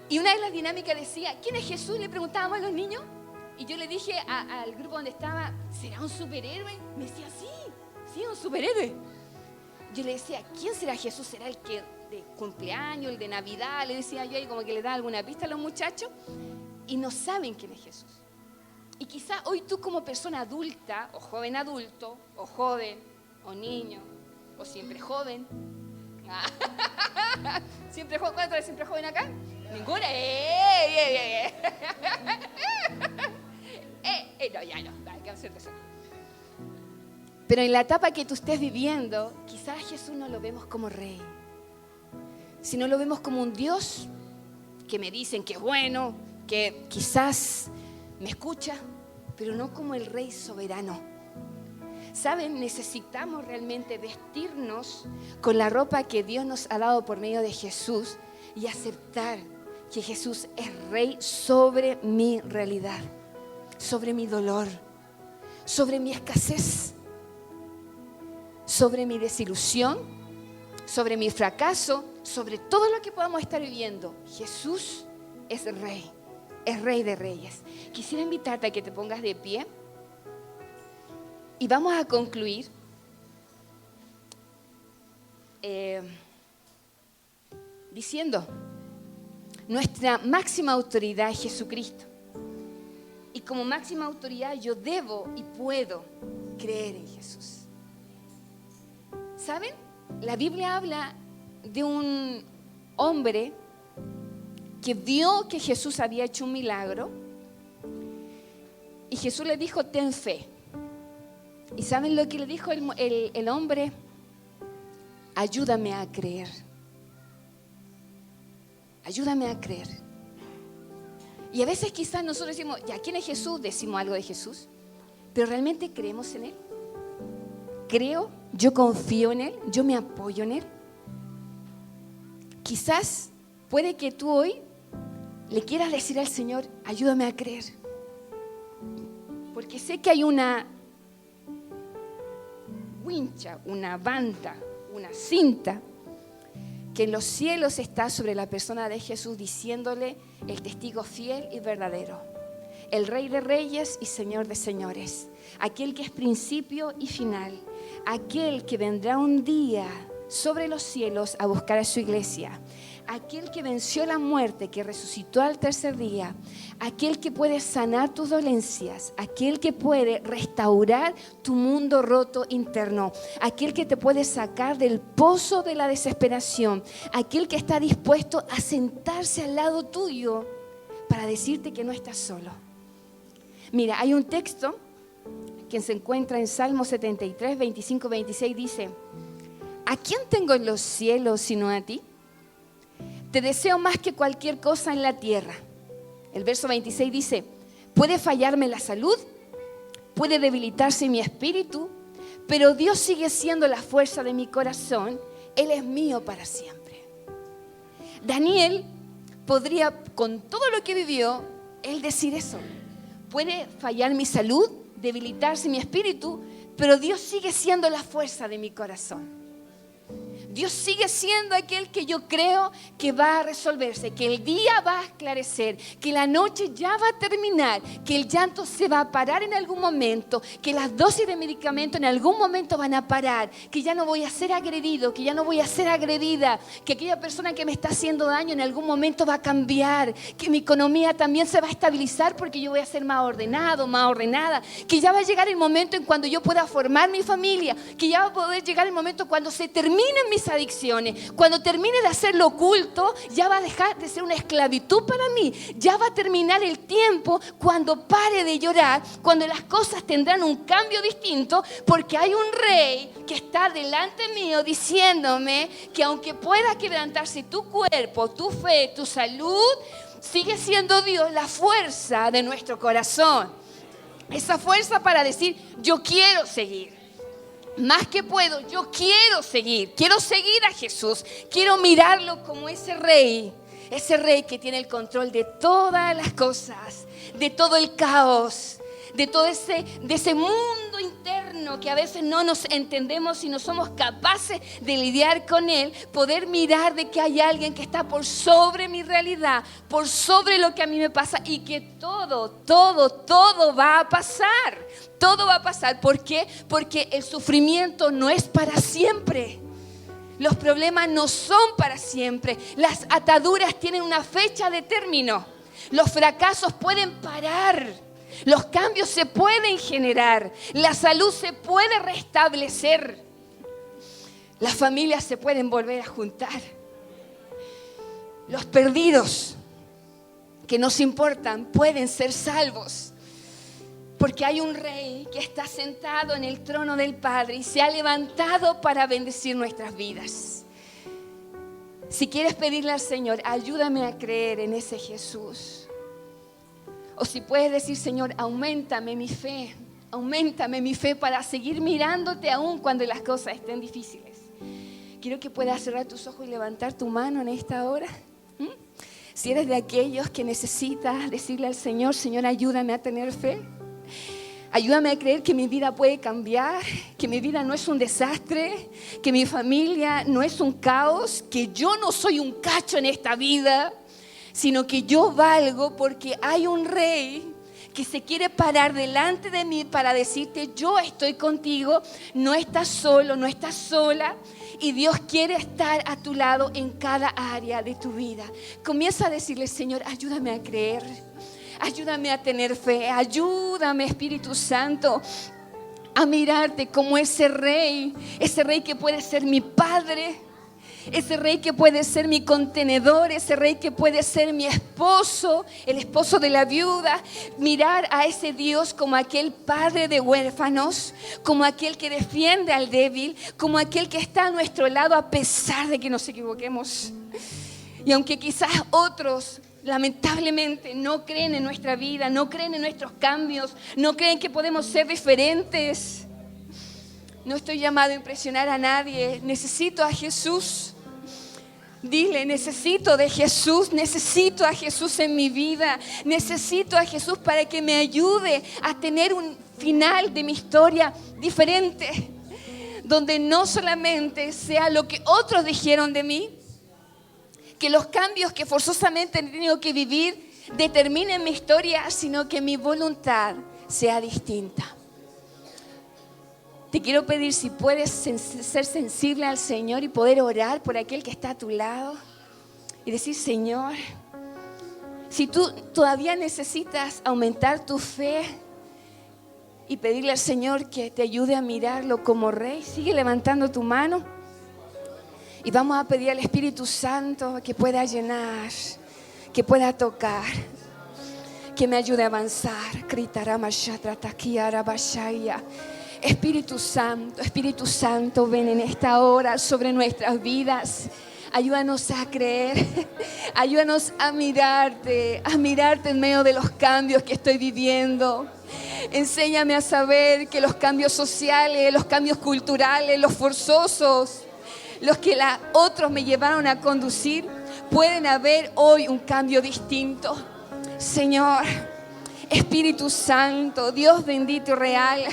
Y una de las dinámicas decía, ¿quién es Jesús? Le preguntábamos a los niños. Y yo le dije al grupo donde estaba, ¿será un superhéroe? Me decía, sí, un superhéroe. Yo le decía, ¿quién será Jesús? ¿Será el que de cumpleaños, el de Navidad? Le decía yo, y como que le da alguna pista a los muchachos. Y no saben quién es Jesús. Y quizá hoy tú como persona adulta, o joven adulto, o joven, o niño, o siempre joven. ¿Siempre joven? ¿Cuánto es siempre joven acá? Ninguna. No, ya no, hay que hacer eso. Pero en la etapa que tú estés viviendo, quizás Jesús no lo vemos como rey, sino lo vemos como un Dios que me dicen que es bueno, que quizás me escucha, pero no como el rey soberano. ¿Saben? Necesitamos realmente vestirnos con la ropa que Dios nos ha dado por medio de Jesús y aceptar que Jesús es rey sobre mi realidad, sobre mi dolor, sobre mi escasez, sobre mi desilusión, sobre mi fracaso, sobre todo lo que podamos estar viviendo. Jesús es rey de reyes. Quisiera invitarte a que te pongas de pie y vamos a concluir diciendo, nuestra máxima autoridad es Jesucristo. Y como máxima autoridad yo debo y puedo creer en Jesús. ¿Saben? La Biblia habla de un hombre que vio que Jesús había hecho un milagro y Jesús le dijo, ten fe. ¿Y saben lo que le dijo el hombre? Ayúdame a creer. Ayúdame a creer. Y a veces quizás nosotros decimos, ya, ¿quién es Jesús? Decimos algo de Jesús, pero ¿realmente creemos en Él? Creo, yo confío en Él, yo me apoyo en Él. Quizás puede que tú hoy le quieras decir al Señor, ayúdame a creer. Porque sé que hay una wincha, una banda, una cinta que en los cielos está sobre la persona de Jesús diciéndole el testigo fiel y verdadero, el Rey de Reyes y Señor de Señores, aquel que es principio y final, aquel que vendrá un día sobre los cielos a buscar a su iglesia, aquel que venció la muerte, que resucitó al tercer día, aquel que puede sanar tus dolencias, aquel que puede restaurar tu mundo roto interno, aquel que te puede sacar del pozo de la desesperación, aquel que está dispuesto a sentarse al lado tuyo para decirte que no estás solo. Mira, hay un texto que se encuentra en Salmo 73, 25, 26, dice, ¿a quién tengo en los cielos sino a ti? Te deseo más que cualquier cosa en la tierra. El verso 26 dice, puede fallarme la salud, puede debilitarse mi espíritu, pero Dios sigue siendo la fuerza de mi corazón. Él es mío para siempre. Daniel podría, con todo lo que vivió, él decir eso. Puede fallar mi salud, debilitarse mi espíritu, pero Dios sigue siendo la fuerza de mi corazón. Dios sigue siendo aquel que yo creo que va a resolverse, que el día va a esclarecer, que la noche ya va a terminar, que el llanto se va a parar en algún momento, que las dosis de medicamento en algún momento van a parar, que ya no voy a ser agredido, que ya no voy a ser agredida, que aquella persona que me está haciendo daño en algún momento va a cambiar, que mi economía también se va a estabilizar porque yo voy a ser más ordenado, más ordenada, que ya va a llegar el momento en cuando yo pueda formar mi familia, que ya va a poder llegar el momento cuando se terminen mis adicciones, cuando termine de hacer lo oculto, ya va a dejar de ser una esclavitud para mí, ya va a terminar el tiempo cuando pare de llorar, cuando las cosas tendrán un cambio distinto, porque hay un rey que está delante mío diciéndome que aunque pueda quebrantarse tu cuerpo, tu fe, tu salud, sigue siendo Dios la fuerza de nuestro corazón. Esa fuerza para decir, yo quiero seguir. Más que puedo, yo quiero seguir a Jesús, quiero mirarlo como ese rey que tiene el control de todas las cosas, de todo el caos, de ese mundo interno que a veces no nos entendemos y no somos capaces de lidiar con él, poder mirar de que hay alguien que está por sobre mi realidad, por sobre lo que a mí me pasa y que todo va a pasar. Todo va a pasar. ¿Por qué? Porque el sufrimiento no es para siempre. Los problemas no son para siempre. Las ataduras tienen una fecha de término. Los fracasos pueden parar. Los cambios se pueden generar. La salud se puede restablecer. Las familias se pueden volver a juntar. Los perdidos que nos importan pueden ser salvos. Porque hay un rey que está sentado en el trono del Padre y se ha levantado para bendecir nuestras vidas. Si quieres pedirle al Señor, ayúdame a creer en ese Jesús. O si puedes decir, Señor, auméntame mi fe para seguir mirándote aún cuando las cosas estén difíciles. Quiero que puedas cerrar tus ojos y levantar tu mano en esta hora. Si eres de aquellos que necesitas decirle al Señor, Señor, ayúdame a tener fe. Ayúdame a creer que mi vida puede cambiar, que mi vida no es un desastre, que mi familia no es un caos, que yo no soy un cacho en esta vida, sino que yo valgo porque hay un rey que se quiere parar delante de mí para decirte, yo estoy contigo, no estás solo, no estás sola. Y Dios quiere estar a tu lado en cada área de tu vida. Comienza a decirle, Señor, ayúdame a creer. Ayúdame a tener fe, ayúdame, Espíritu Santo, a mirarte como ese rey que puede ser mi padre, ese rey que puede ser mi contenedor, ese rey que puede ser mi esposo, el esposo de la viuda. Mirar a ese Dios como aquel padre de huérfanos, como aquel que defiende al débil, como aquel que está a nuestro lado a pesar de que nos equivoquemos. Y aunque quizás otros lamentablemente no creen en nuestra vida, no creen en nuestros cambios, no creen que podemos ser diferentes. No estoy llamado a impresionar a nadie. Necesito a Jesús. Dile, necesito de Jesús, necesito a Jesús en mi vida, necesito a Jesús para que me ayude a tener un final de mi historia diferente, donde no solamente sea lo que otros dijeron de mí, que los cambios que forzosamente he tenido que vivir determinen mi historia, sino que mi voluntad sea distinta. Te quiero pedir si puedes ser sensible al Señor y poder orar por aquel que está a tu lado y decir, Señor, si tú todavía necesitas aumentar tu fe y pedirle al Señor que te ayude a mirarlo como rey, sigue levantando tu mano. Y vamos a pedir al Espíritu Santo que pueda llenar, que pueda tocar, que me ayude a avanzar. Espíritu Santo, ven en esta hora sobre nuestras vidas. Ayúdanos a creer, ayúdanos a mirarte en medio de los cambios que estoy viviendo. Enséñame a saber que los cambios sociales, los cambios culturales, los forzosos, los que otros me llevaron a conducir, pueden haber hoy un cambio distinto. Señor, Espíritu Santo, Dios bendito y real,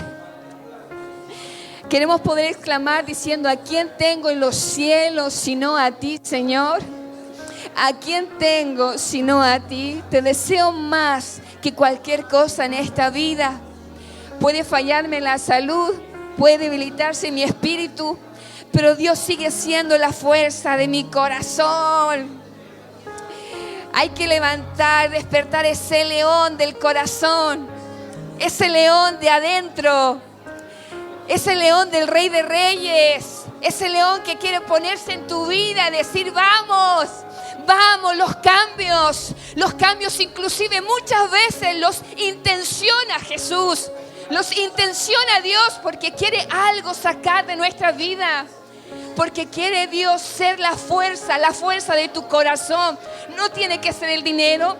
queremos poder exclamar diciendo, ¿a quién tengo en los cielos sino a ti, Señor? ¿A quién tengo sino a ti? Te deseo más que cualquier cosa en esta vida. Puede fallarme la salud, puede debilitarse mi espíritu, pero Dios sigue siendo la fuerza de mi corazón. Hay que levantar, despertar ese león del corazón, ese león de adentro, ese león del Rey de Reyes, ese león que quiere ponerse en tu vida y decir, vamos, los cambios inclusive muchas veces los intenciona Jesús, los intenciona Dios porque quiere algo sacar de nuestra vida. Porque quiere Dios ser la fuerza de tu corazón. No tiene que ser el dinero,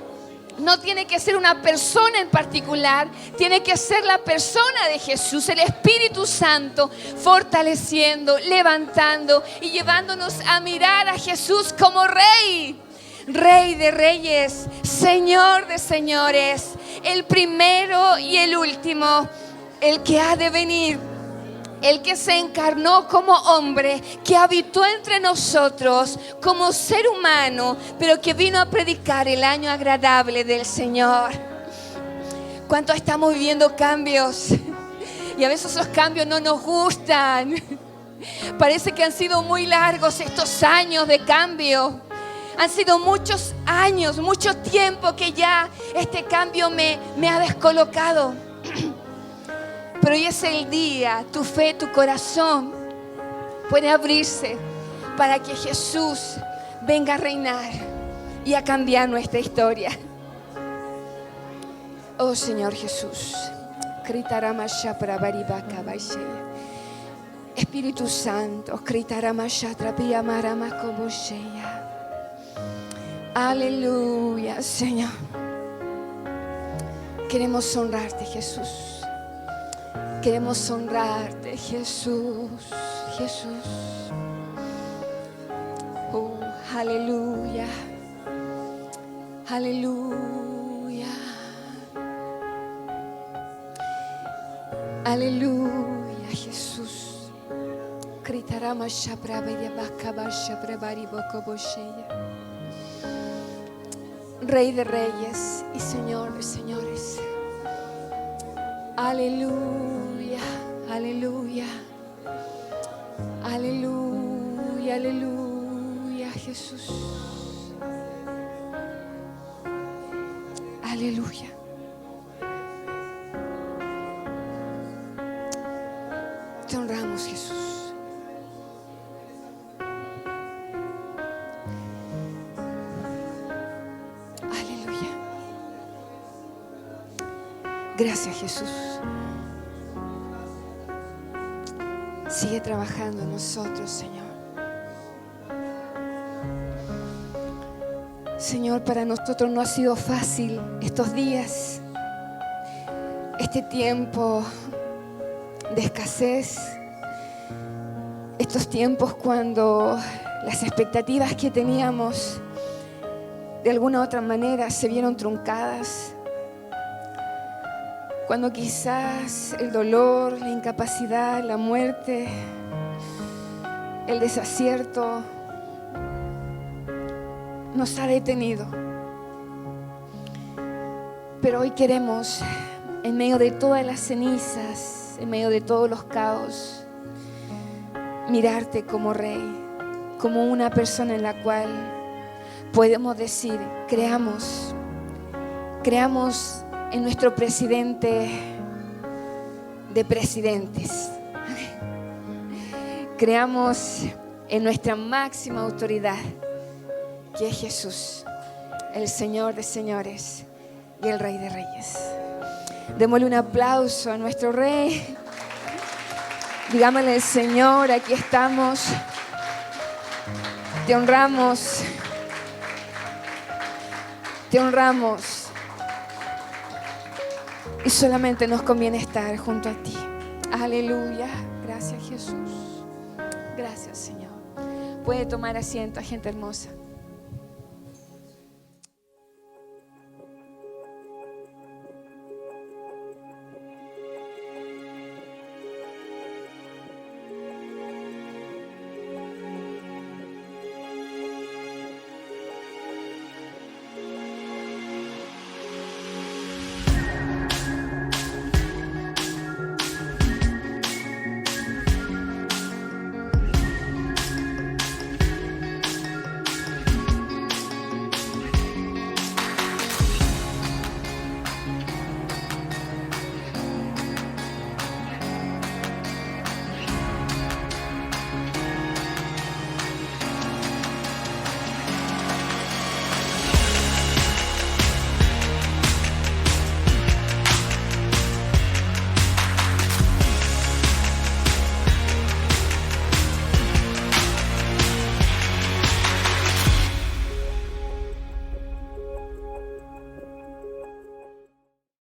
No tiene que ser una persona en particular, tiene que ser la persona de Jesús, el Espíritu Santo, fortaleciendo, levantando y llevándonos a mirar a Jesús como Rey. Rey de reyes, Señor de señores, el primero y el último, el que ha de venir, el que se encarnó como hombre, que habitó entre nosotros como ser humano, pero que vino a predicar el año agradable del Señor. ¿Cuánto estamos viviendo cambios? Y a veces esos cambios no nos gustan. Parece que han sido muy largos estos años de cambio. Han sido muchos años, mucho tiempo que ya este cambio me ha descolocado. Pero hoy es el día, tu fe, tu corazón puede abrirse para que Jesús venga a reinar y a cambiar nuestra historia. Oh Señor Jesús, Espíritu Santo, aleluya, Señor. Queremos honrarte, Jesús. Queremos honrarte, Jesús, Jesús. Oh, aleluya, aleluya, aleluya, Jesús. Rey de reyes y Señor de señores. Aleluya, aleluya, aleluya, aleluya, Jesús. Aleluya. Te honramos, Jesús. Aleluya. Gracias, Jesús. Sigue trabajando en nosotros, Señor. Señor, para nosotros no ha sido fácil estos días, este tiempo de escasez, estos tiempos cuando las expectativas que teníamos de alguna u otra manera se vieron truncadas. Cuando quizás el dolor, la incapacidad, la muerte, el desacierto nos ha detenido. Pero hoy queremos, en medio de todas las cenizas, en medio de todos los caos, mirarte como Rey, como una persona en la cual podemos decir, creamos en nuestro presidente de presidentes. Creamos en nuestra máxima autoridad, que es Jesús, el Señor de señores y el Rey de reyes. Démosle un aplauso a nuestro Rey. Digámosle, Señor, aquí estamos. Te honramos. Te honramos. Y solamente nos conviene estar junto a ti. Aleluya. Gracias, Jesús. Gracias, Señor. Puede tomar asiento, gente hermosa.